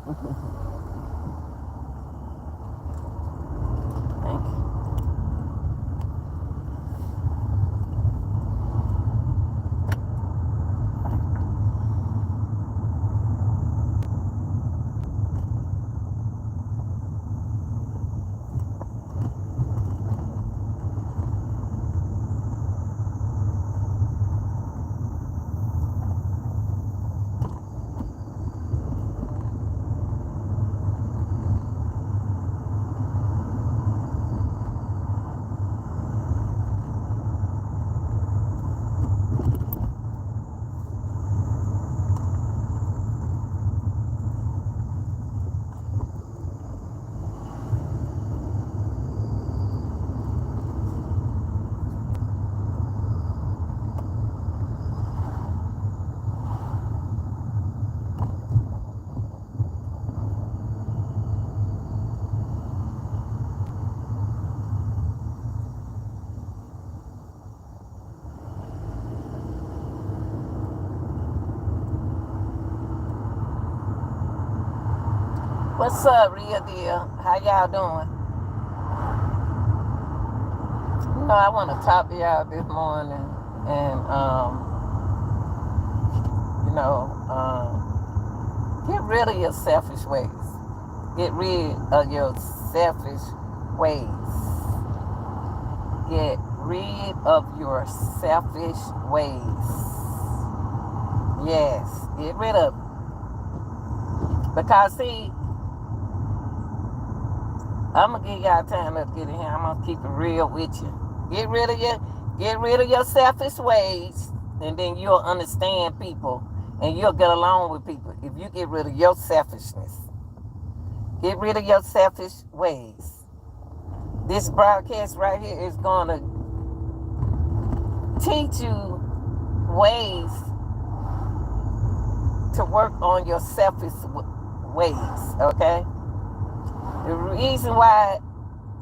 Thank you. What's up, real deal? How y'all doing? I want to talk to y'all this morning, and you know, get rid of your selfish ways. Get rid of your selfish ways. Get rid of your selfish ways. Yes, get rid of it. Because see, I'm gonna give y'all time to get in here. I'm gonna keep it real with you. Get rid of your selfish ways, and then you'll understand people, and you'll get along with people. If you get rid of your selfishness, get rid of your selfish ways. This broadcast right here is gonna teach you ways to work on your selfish ways. Okay. The reason why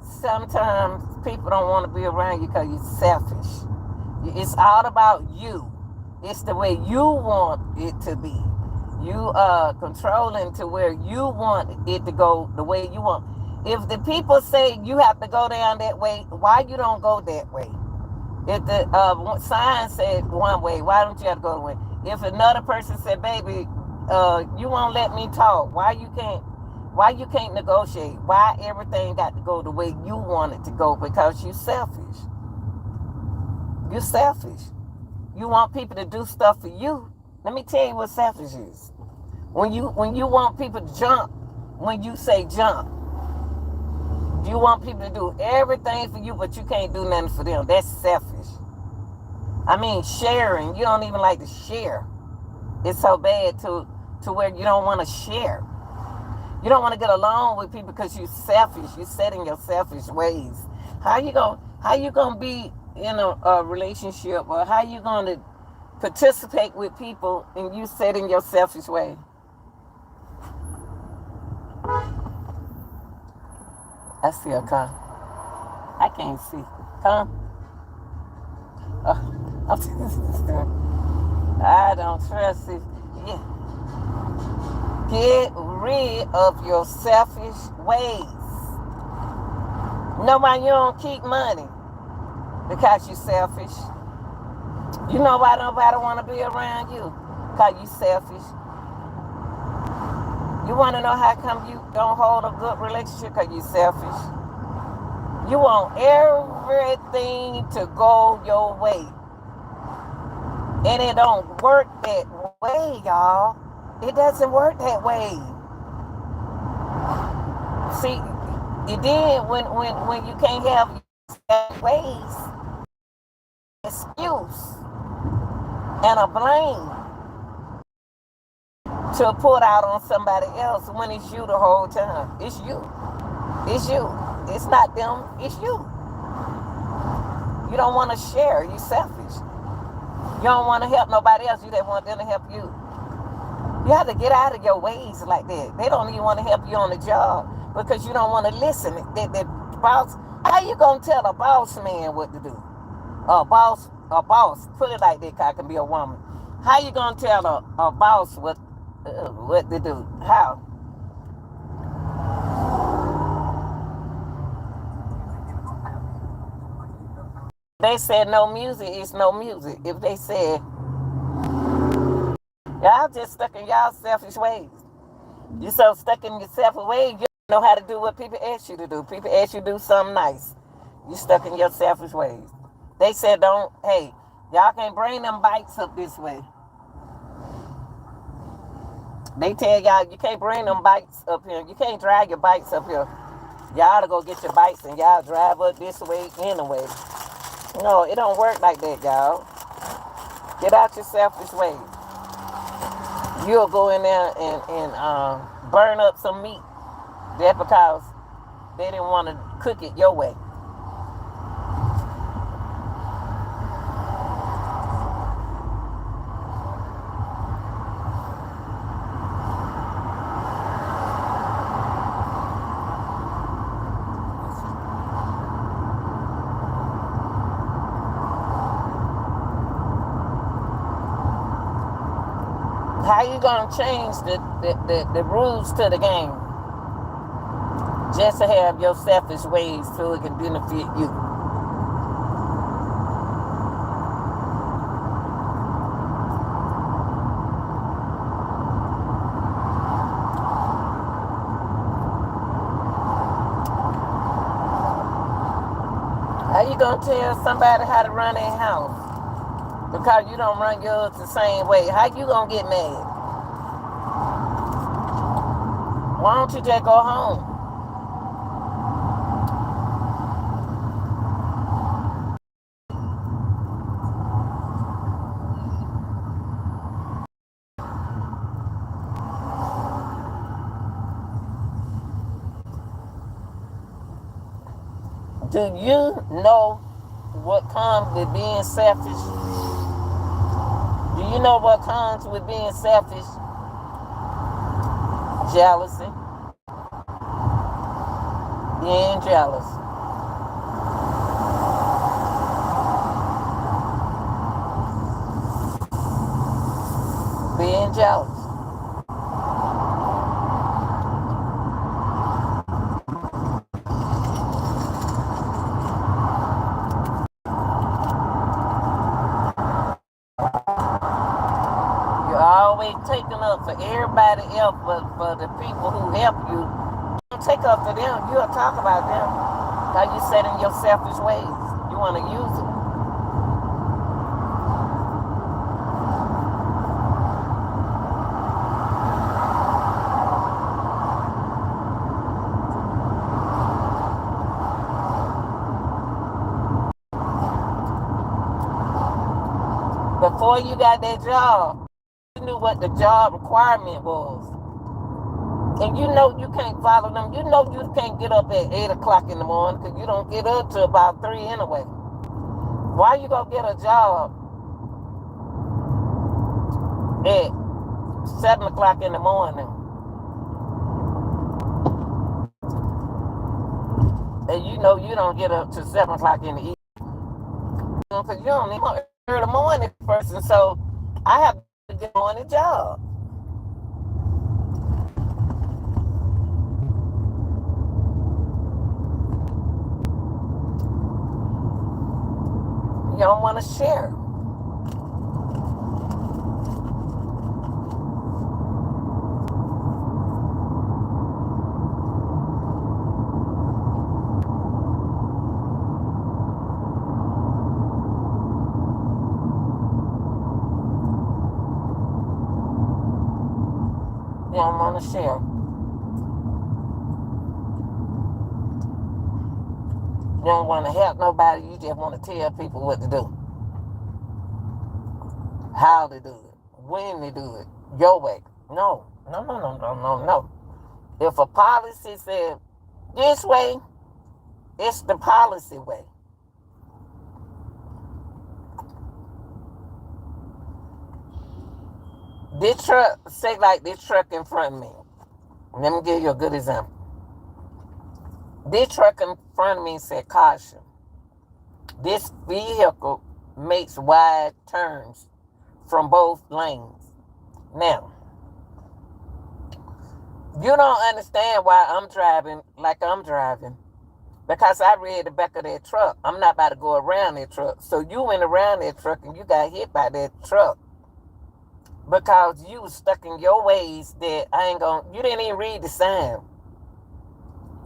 sometimes people don't want to be around you because you're selfish. It's all about you. It's the way you want it to be. You are controlling to where you want it to go the way you want. If the people say you have to go down that way, why you don't go that way? If the sign said one way, why don't you have to go the way? If another person said, baby, you won't let me talk, why you can't negotiate? Why everything got to go the way you want it to go? Because you're selfish. You're selfish. You want people to do stuff for you. Let me tell you what selfish is. When you want people to jump, when you say jump, you want people to do everything for you, but you can't do nothing for them. That's selfish. I mean, sharing. You don't even like to share. It's so bad to where you don't want to share. You don't want to get along with people because you're selfish. You're set in your selfish ways. How you gonna be in a relationship, or how you gonna participate with people and you set in your selfish way? I see a car. I can't see. Come. I don't trust it. Yeah. Get rid of your selfish ways. Know why you don't keep money? Because you're selfish. You know why nobody want to be around you? Because you're selfish. You want to know how come you don't hold a good relationship? Because you're selfish. You want everything to go your way. And it don't work that way, y'all. It doesn't work that way. See, it did when you can't have your ways, excuse and a blame to put out on somebody else when it's you the whole time. It's you. It's you. It's not them. It's you. You don't want to share. You're selfish. You don't want to help nobody else. You just want them to help you. You have to get out of your ways like that. They don't even want to help you on the job because you don't want to listen. The boss, how you gonna tell a boss man what to do? A boss, put it like that, cause I can be a woman. How you gonna tell a boss what to do? How? They said no music, it's no music. If they said, y'all just stuck in y'all selfish ways. You so stuck in your selfish ways, you don't know how to do what people ask you to do. People ask you to do something nice. You stuck in your selfish ways. They said don't, hey, y'all can't bring them bikes up this way. They tell y'all you can't bring them bikes up here. You can't drive your bikes up here. Y'all to go get your bikes and y'all drive up this way anyway. No, it don't work like that, y'all. Get out your selfish ways. You'll go in there and burn up some meat just because they didn't want to cook it your way. How you gonna change the rules to the game just to have your selfish ways so it can benefit you? How you gonna tell somebody how to run their house because you don't run yours the same way? How you gonna get mad? Why don't you just go home? Do you know what comes with being selfish? Do you know what comes with being selfish? Jealousy. Being jealous. Being jealous. You're always taking up for everybody else, but for the people who help you, don't take up for them. You'll talk about them. How you set in your selfish ways. You want to use it. Before you got that job, you knew what the job requirement was. And you know you can't follow them. You know you can't get up at 8 o'clock in the morning because you don't get up till about 3 anyway. Why you gonna get a job at 7 o'clock in the morning? And you know you don't get up till 7 o'clock in the evening. Because you don't need an early morning person. So I have to get on the job. You don't want to share. You don't want to share. You don't want to help nobody. You just want to tell people what to do. How to do it. When to do it. Your way. No. If a policy said this way, it's the policy way. This truck, say like this truck in front of me. Let me give you a good example. This truck in front of me said caution. This vehicle makes wide turns from both lanes. Now, you don't understand why I'm driving like I'm driving. Because I read the back of that truck. I'm not about to go around that truck. So you went around that truck and you got hit by that truck because you was stuck in your ways that I ain't gonna. You didn't even read the sign.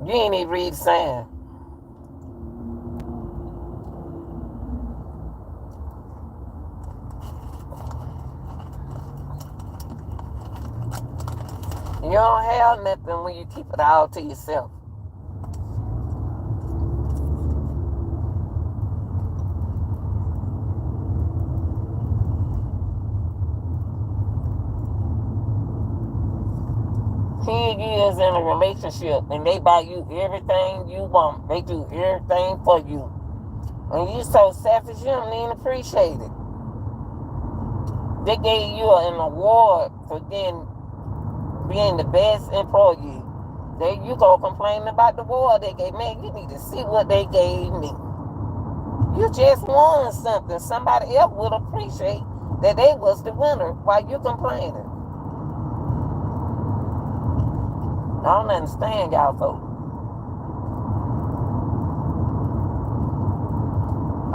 You ain't even read the sign. You don't have nothing when you keep it all to yourself. Ten years in a relationship and they buy you everything you want. They do everything for you. And you so selfish, you don't even appreciate it. They gave you an award for being the best employee. There you go complaining about the award they gave. Man, you need to see what they gave me. You just won something. Somebody else would appreciate that they was the winner while you complaining. I don't understand y'all folks.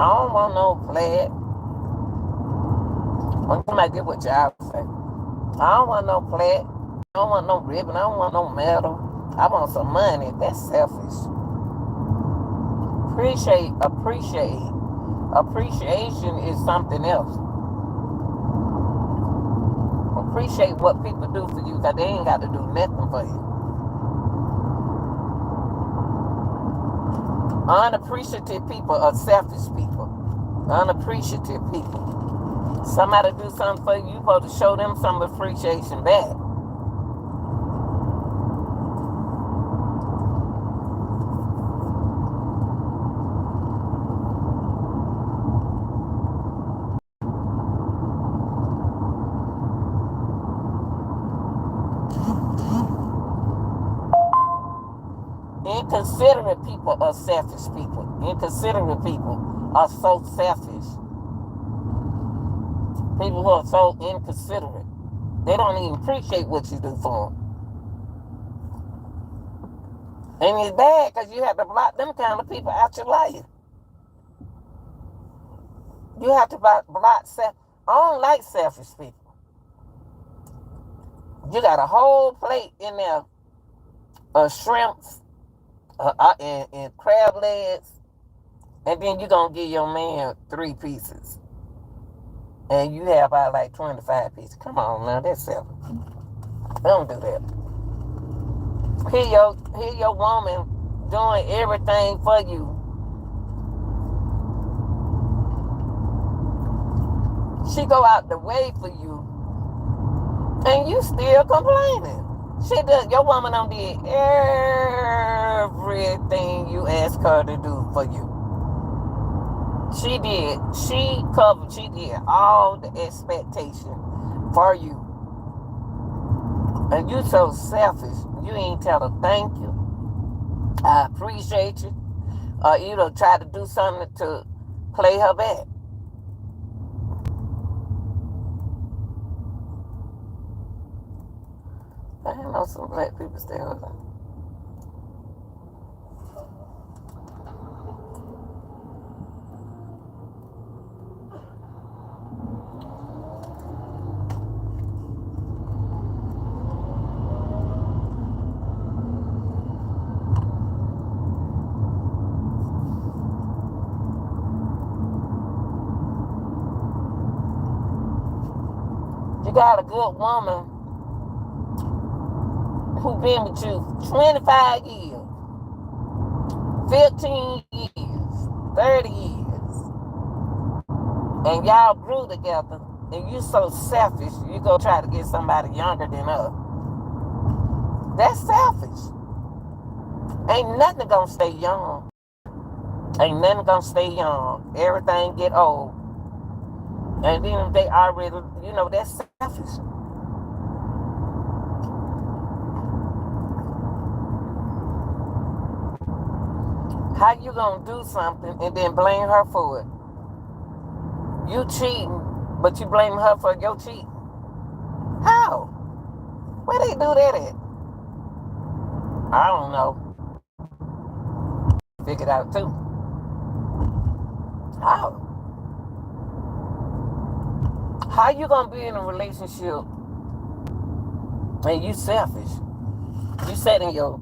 I don't want no flag. I might get what y'all say. I don't want no flag. I don't want no ribbon. I don't want no medal. I want some money. That's selfish. Appreciation is something else. Appreciate what people do for you because they ain't got to do nothing for you. Unappreciative people are selfish people. Unappreciative people. Somebody do something for you, you're supposed to show them some appreciation back. Inconsiderate people are selfish people. Inconsiderate people are so selfish. People who are so inconsiderate. They don't even appreciate what you do for them. And it's bad because you have to block them kind of people out your life. You have to block self. I don't like selfish people. You got a whole plate in there of shrimps and crab legs, and then you're going to give your man 3 pieces. And you have about like 25 pieces. Come on now, that's selfish. Don't do that. Here your woman doing everything for you. She go out the way for you, and you still complaining. Your woman done did everything you asked her to do for you. She did. She did all the expectation for you. And you so selfish. You ain't tell her thank you. I appreciate you. Or you don't try to do something to play her back. I didn't know some black people stay with her. You got a good woman who been with you 25 years, 15 years, 30 years, and y'all grew together, and you so selfish, you go try to get somebody younger than her. That's selfish. Ain't nothing gonna stay young. Ain't nothing gonna stay young. Everything get old. And then they already, that's selfish. How you gonna do something and then blame her for it? You cheating, but you blame her for your cheating. How? Where they do that at? I don't know. figured out too. How? How you gonna be in a relationship and you selfish? You set in your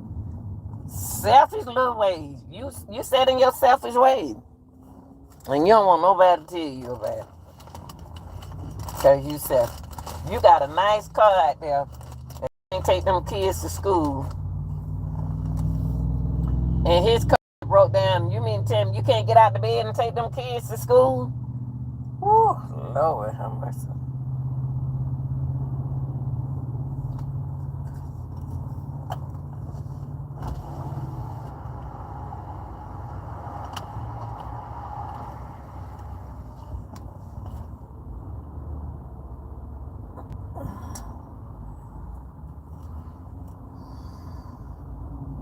selfish little ways. You set in your selfish ways. And you don't want nobody to tell you about it. Because you selfish. You got a nice car out there and you take them kids to school. And his car broke down. You mean to tell me you can't get out the bed and take them kids to school? Woo, Lord have mercy.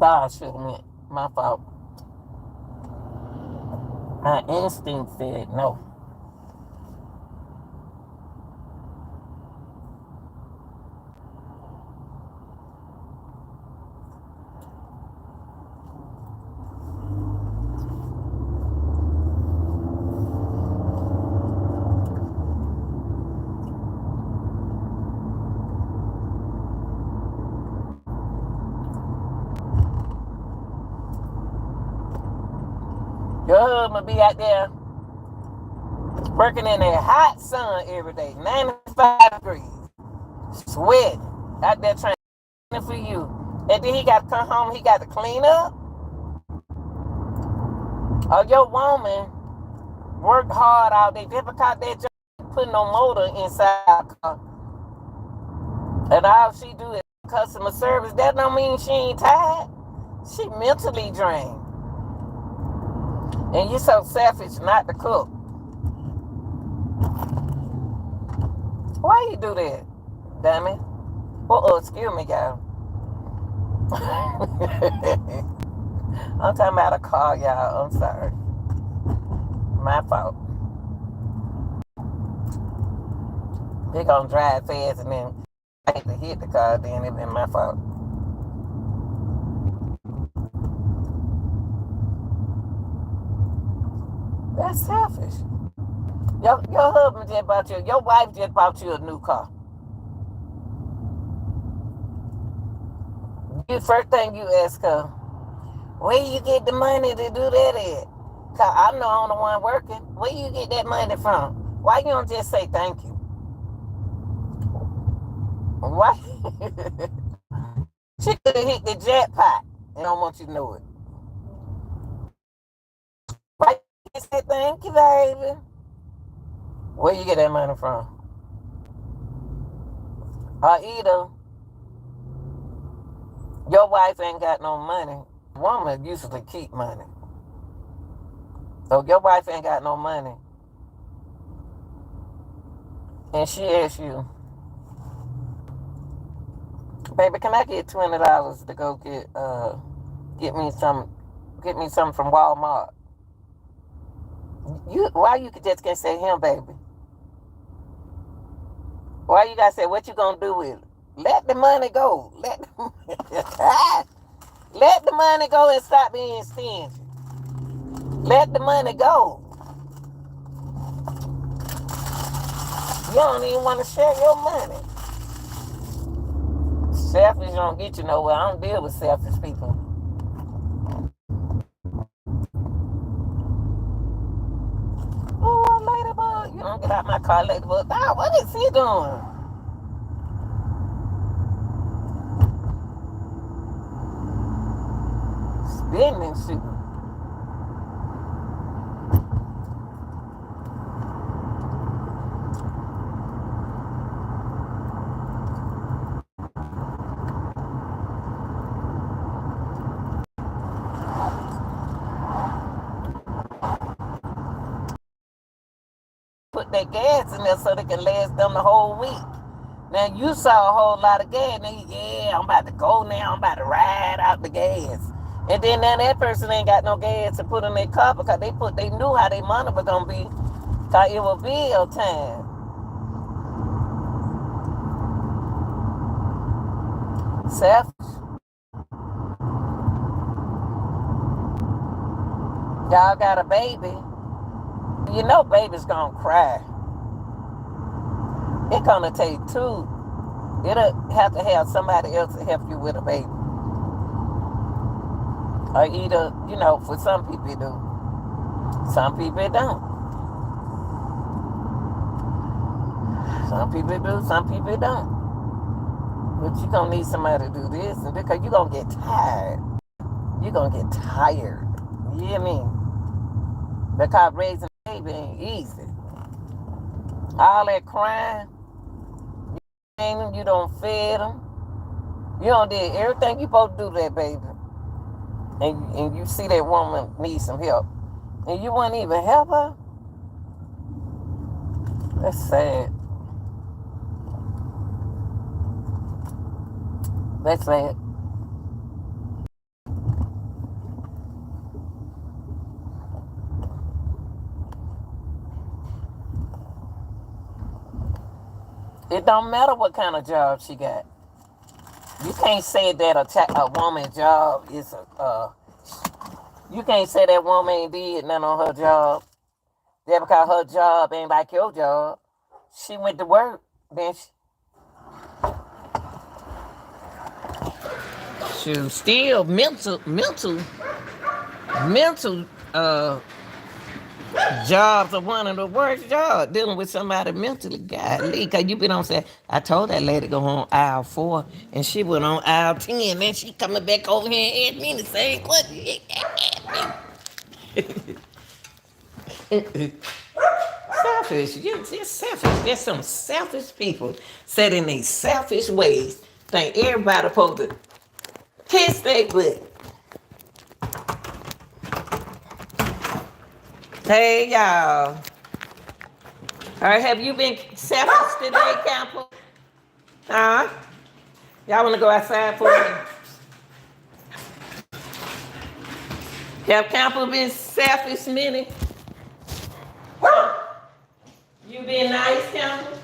God should have meant my fault. My instinct said no. Your husband be out there working in that hot sun every day, 95 degrees, sweating, out there trying for you. And then he got to come home, he got to clean up. Or your woman worked hard all day, just because that job put no motor inside the car. And all she do is customer service. That don't mean she ain't tired. She mentally drained. And you so selfish not to cook. Why you do that, damn it? Oh, excuse me, y'all. I'm talking about a car, y'all. I'm sorry. My fault. They gonna drive fast and then I hate to hit the car, then it been my fault. That's selfish. Your husband just bought you, your wife just bought you a new car. The first thing you ask her, where you get the money to do that at? Cause I'm the only one working. Where you get that money from? Why you don't just say thank you? Why? She could have hit the jackpot and don't want you to know it. Why you say thank you, baby? Where you get that money from? Or either your wife ain't got no money. Woman usually keep money. So your wife ain't got no money. And she asks you, baby, can I get $20 to go get me some from Walmart? Why you just can't say him, baby? Why you gotta say what you gonna do with it? Let the money go. Let the money go and stop being stingy. Let the money go. You don't even want to share your money. Selfish don't get you nowhere. I don't deal with selfish people. Oh, Ladybug. You don't get out my car, Ladybug. Ah, what is he doing? Spinning shit. Put that gas in there so they can last them the whole week. Now you saw a whole lot of gas, and yeah, I'm about to go now. I'm about to ride out the gas. And then now that person ain't got no gas to put in their car because they knew how their money was gonna be. Cause it was bill time. Selfish. Y'all got a baby. You know baby's gonna cry. It's gonna take two. It'll have to have somebody else to help you with a baby. Or either, for some people it do. Some people it don't. Some people do, some people don't. But you're gonna need somebody to do this because you're gonna get tired. You're gonna get tired. You hear me? Because raising a baby ain't easy. All that crying, you don't feed them. You don't do everything you supposed to do to that baby. And you see that woman needs some help. And you wouldn't even help her? That's sad. That's sad. It don't matter what kind of job she got. You can't say that a woman's job is you can't say that woman ain't did nothing on her job. That because her job ain't like your job. She went to work, then she still mental jobs are one of the worst jobs, dealing with somebody mentally. Golly, because you been on say, I told that lady to go on aisle 4, and she went on aisle 10, then she coming back over here and ask me the same question. Selfish, you're selfish. There's some selfish people set in these selfish ways. Think everybody supposed to kiss their butt. Hey, y'all. All right, have you been selfish today, Camper? Huh? Y'all want to go outside for me? Have Camper been selfish, Minnie? You been nice, Camper?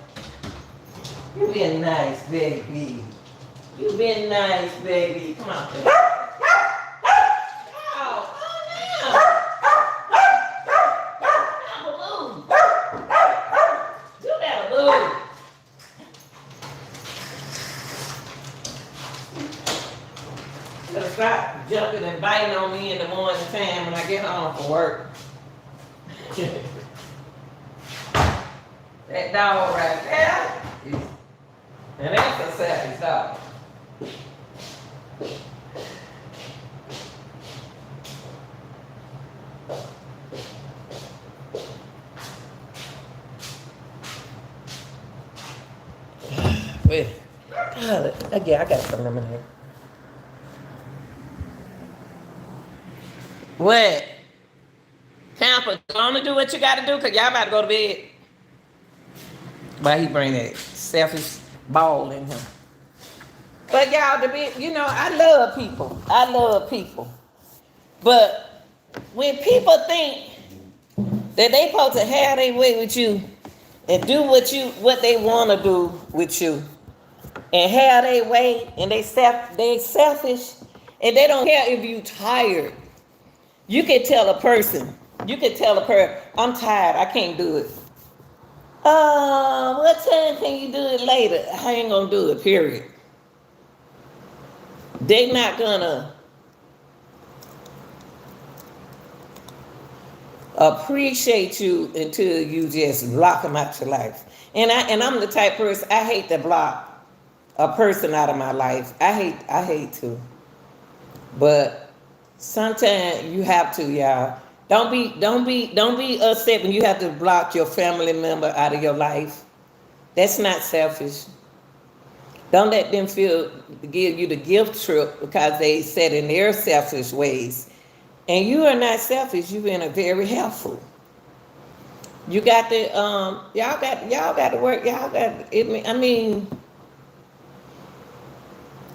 You been nice, baby. You been nice, baby. Come on. Stop jumping and biting on me in the morning time when I get home from work. That dog right there, and that's a selfish dog. Wait, God, again, I got some lemonade. What? Tampa, gonna do what you gotta do, cause y'all about to go to bed. Why he bring that selfish ball in him? But y'all, I love people. I love people. But when people think that they supposed to have their way with you and do what they want to do with you and have their way, and they selfish, and they don't care if you tired. You can tell a person, I'm tired, I can't do it. What time can you do it later? I ain't gonna do it, period. They not gonna appreciate you until you just block them out your life. And I'm the type of person, I hate to block a person out of my life. I hate to. But sometimes you have to, y'all. Don't be upset when you have to block your family member out of your life. That's not selfish. Don't let them give you the guilt trip because they set in their selfish ways. And you are not selfish. You've been very helpful. You got to y'all got to work. I mean,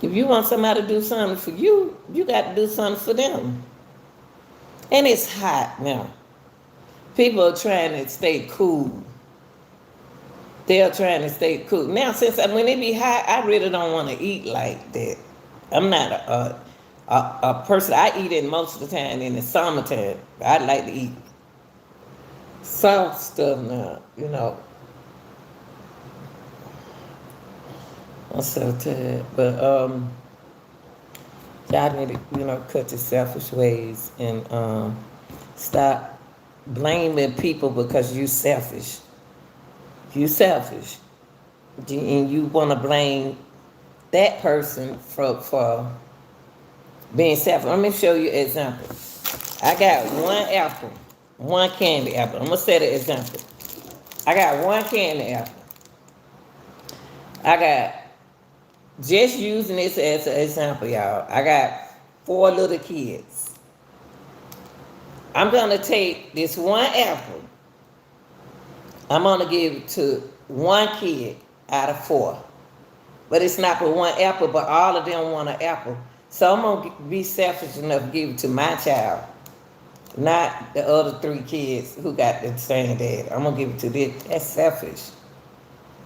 if you want somebody to do something for you, you got to do something for them. And it's hot now. People are trying to stay cool. They're trying to stay cool. Now, when it be hot, I really don't want to eat like that. I'm not A person, I eat it most of the time in the summertime. I like to eat soft stuff now, I'm so tired. But y'all need to, cut your selfish ways and stop blaming people because you selfish. You selfish. And you want to blame that person for being selfish. Let me show you an example. I got one apple, one candy apple. I'm going to set an example. I got one candy apple. I got, just using this as an example, y'all. I got 4 little kids. I'm going to take this one apple. I'm going to give it to one kid out of 4. But it's not for one apple, but all of them want an apple. So I'm going to be selfish enough to give it to my child, not the other 3 kids who got the same dad. I'm going to give it to this. That's selfish.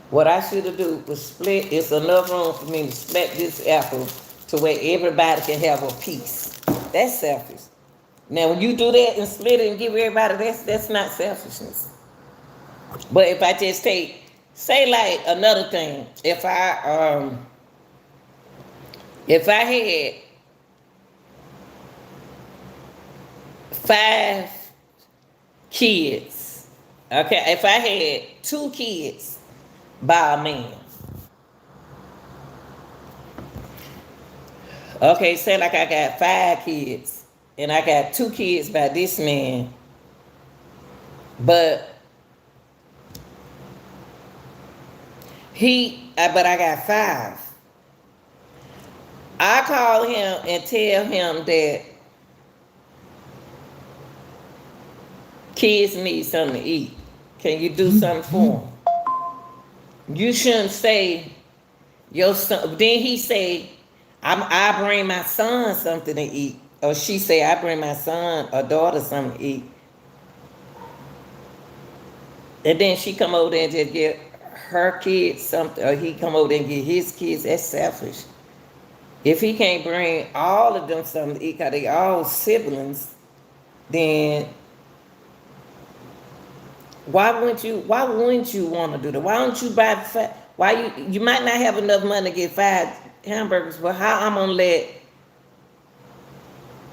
What I should have done was split. It's enough room for me to split this apple to where everybody can have a piece. That's selfish. Now, when you do that and split it and give everybody, that's not selfishness. But if I just take, say like another thing, if I had 5 kids, okay, if I had 2 kids by a man, okay, say like I got 5 kids and I got 2 kids by this man, but I got 5. I call him and tell him that kids need something to eat. Can you do something for them? You shouldn't say your son. Then he say, I bring my son something to eat, or she say, I bring my son or daughter something to eat, and then she come over there and just get her kids something, or he come over there and get his kids. That's selfish. If he can't bring all of them something to eat because they all siblings, then why wouldn't you want to do that? Why don't you buy why you might not have enough money to get 5 hamburgers, but how I'm gonna let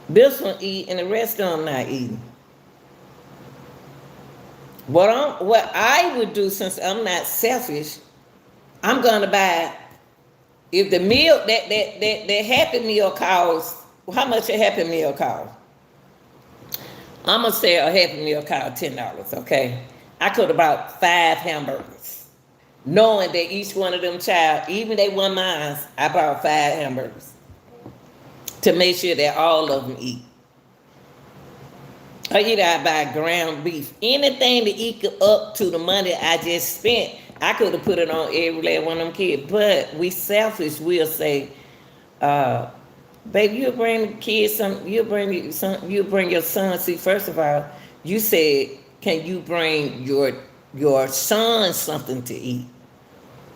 this one eat and the rest of them not eating? What I would do, since I'm not selfish, I'm gonna buy, if the meal that Happy Meal costs, how much a Happy Meal cost? I'm gonna say a Happy Meal cost $10, okay? I could have bought 5 hamburgers, knowing that each one of them child, even they weren't mine, I bought 5 hamburgers to make sure that all of them eat. Or either I buy ground beef, anything to equal up to the money I just spent. I could have put it on every last one of them kids, but we selfish. We'll say, baby, you'll bring the kids some. You'll bring your son. See, first of all, you said, can you bring your son something to eat?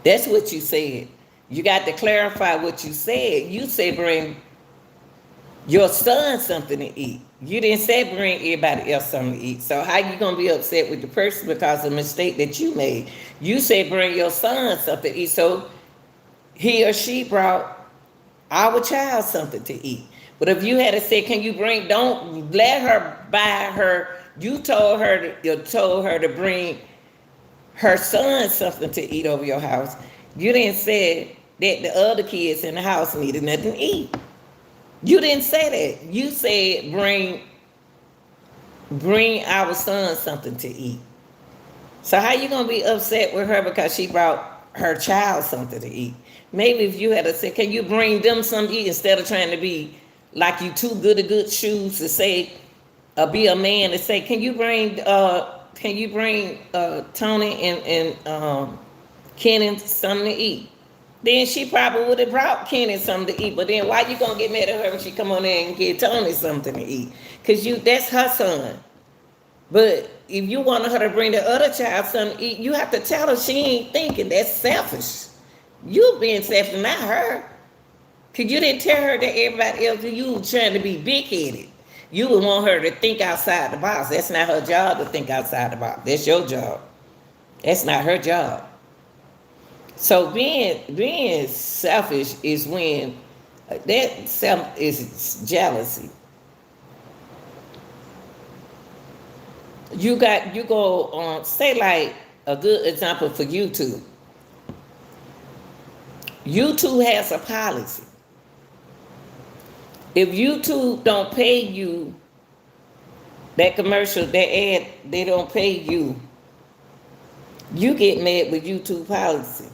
That's what you said. You got to clarify what you said. You said bring your son something to eat. You didn't say bring everybody else something to eat. So how you gonna be upset with the person because of a mistake that you made? You said bring your son something to eat. So he or she brought our child something to eat. But if you had to say, can you bring? Don't let her buy her. You told her to bring her son something to eat over your house. You didn't say that the other kids in the house needed nothing to eat. You didn't say that. You said bring our son something to eat. So how you gonna be upset with her because she brought her child something to eat? Maybe if you had to say, can you bring them something to eat, instead of trying to be like you too good at good shoes to say, be a man to say, can you bring Tony and Kenny something to eat? Then she probably would have brought Kenny something to eat. But then why you gonna get mad at her when she come on there and get Tony something to eat? Cause that's her son. But if you wanted her to bring the other child something to eat, you have to tell her she ain't thinking. That's selfish. You being selfish, not her. Cause you didn't tell her that everybody else, you were trying to be big-headed. You would want her to think outside the box. That's not her job to think outside the box. That's your job. That's not her job. So being selfish is when that self is jealousy. You go on, say like a good example for YouTube. YouTube has a policy. If YouTube don't pay you that commercial, that ad, they don't pay you, you get mad with YouTube policy.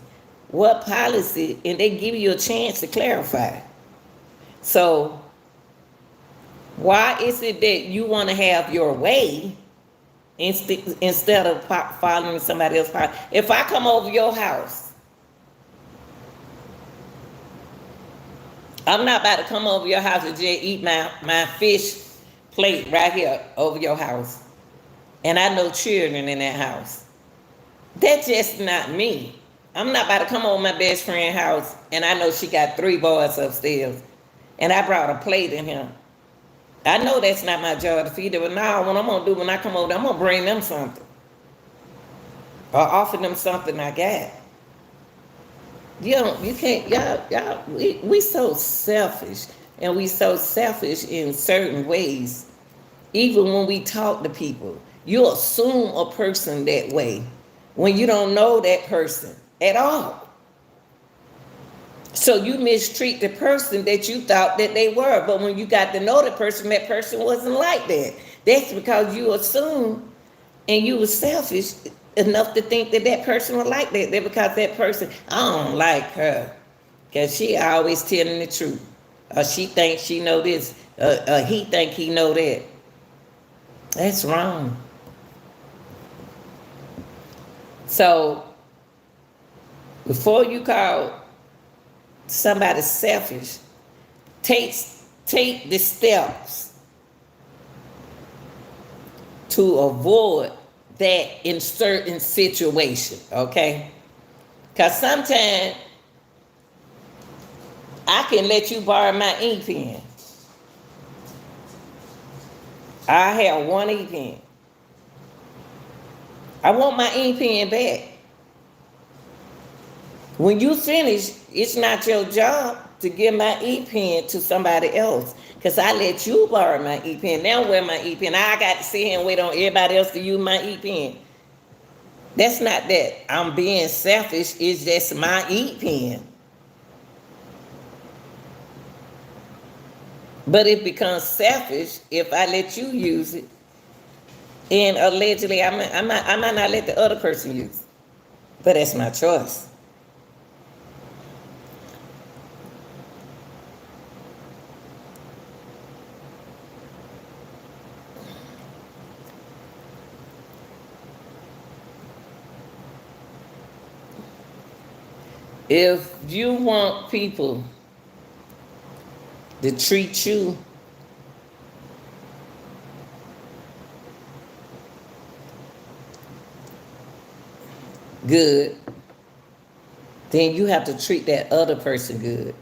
What policy? And they give you a chance to clarify. So why is it that you want to have your way instead of following somebody else's policy? If I come over your house, I'm not about to come over your house and just eat my fish plate right here over your house. And I know children in that house. That's just not me. I'm not about to come over my best friend's house and I know she got 3 boys upstairs. And I brought a plate in here. I know that's not my job to feed them. But now what I'm going to do when I come over, I'm going to bring them something. Or offer them something I got. You can't, we so selfish. And we so selfish in certain ways. Even when we talk to people, you assume a person that way when you don't know that person at all. So you mistreat the person that you thought that they were. But when you got to know the person, that person wasn't like that. That's because you assumed and you were selfish enough to think that that person was like that. That because that person, I don't like her because she always telling the truth. Or she thinks she know this. He think he know that. That's wrong. So before you call somebody selfish, take the steps to avoid that in certain situations, okay? Because sometimes I can let you borrow my ink pen. I have 1 ink pen. I want my ink pen back. When you finish, it's not your job to give my ink pen to somebody else. Because I let you borrow my ink pen. Now where my ink pen? I got to sit here and wait on everybody else to use my ink pen. That's not that I'm being selfish. It's just my ink pen. But it becomes selfish if I let you use it. And allegedly, I might not let the other person use it. But that's my choice. If you want people to treat you good, then you have to treat that other person good.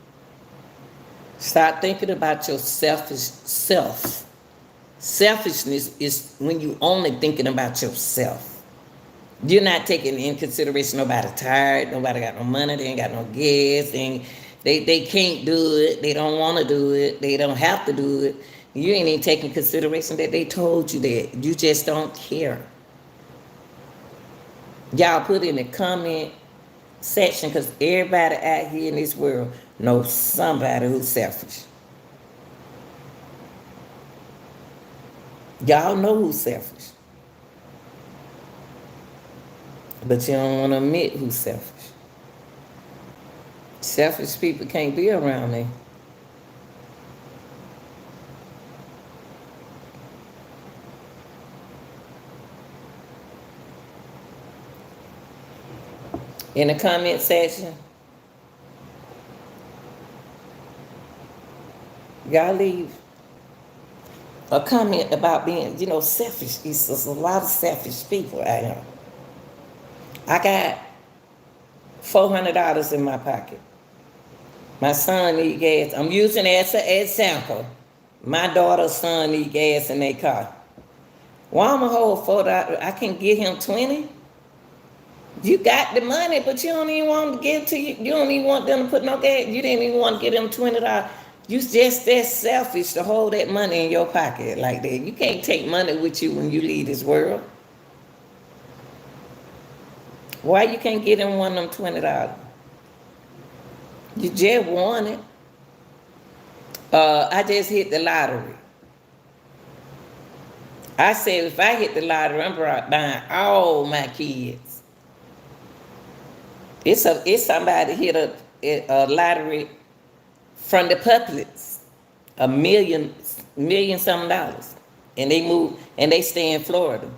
Start thinking about your selfish self. Selfishness is when you only thinking about yourself. You're not taking in consideration nobody tired, nobody got no money, they ain't got no gas, and they can't do it, they don't want to do it, they don't have to do it. You ain't even taking consideration that they told you that. You just don't care. Y'all put in the comment section because everybody out here in this world knows somebody who's selfish. Y'all know who's selfish. But you don't want to admit who's selfish. Selfish people can't be around me. In the comment section, y'all leave a comment about being, selfish. There's a lot of selfish people out here. I got $400 in my pocket. My son need gas. I'm using it as an example. My daughter's son need gas in their car. Why am I hold $4? I can get him 20. You got the money, but you don't even want to give to you. You don't even want them to put no gas. You didn't even want to give them $20. You just that selfish to hold that money in your pocket like that. You can't take money with you when you leave this world. Why you can't get them one of them $20? You just won it. I just hit the lottery. I said if I hit the lottery, I'm buying all my kids. It's somebody hit a lottery from the Publix, $1 million something dollars, and they move and they stay in Florida.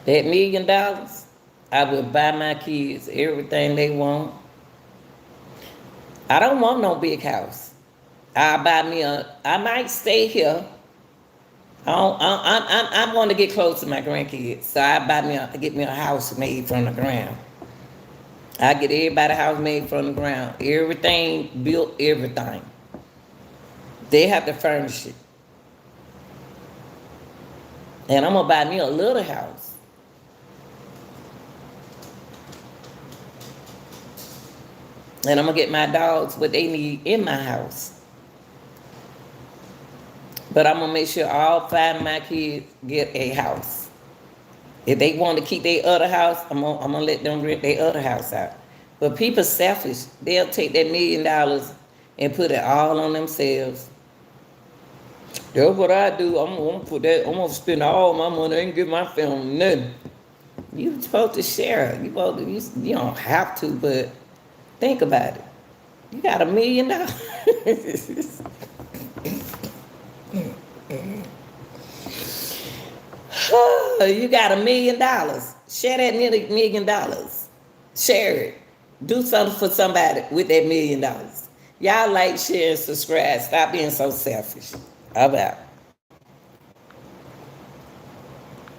That $1 million, I will buy my kids everything they want. I don't want no big house. I might stay here. I'm going to get close to my grandkids, so get me a house made from the ground. I get everybody a house made from the ground. Everything built, everything. They have to furnish it. And I'm gonna buy me a little house. And I'm gonna get my dogs what they need in my house. But I'm gonna make sure all 5 of my kids get a house. If they want to keep their other house, I'm gonna let them rent their other house out. But people selfish. They'll take that $1 million and put it all on themselves. That's what I do. I'm gonna spend all my money and give my family nothing. You're supposed to share it. You don't have to, but think about it. You got $1 million. You got $1 million. Share that $1 million. Share it. Do something for somebody with that $1 million. Y'all like, share, and subscribe. Stop being so selfish. How about?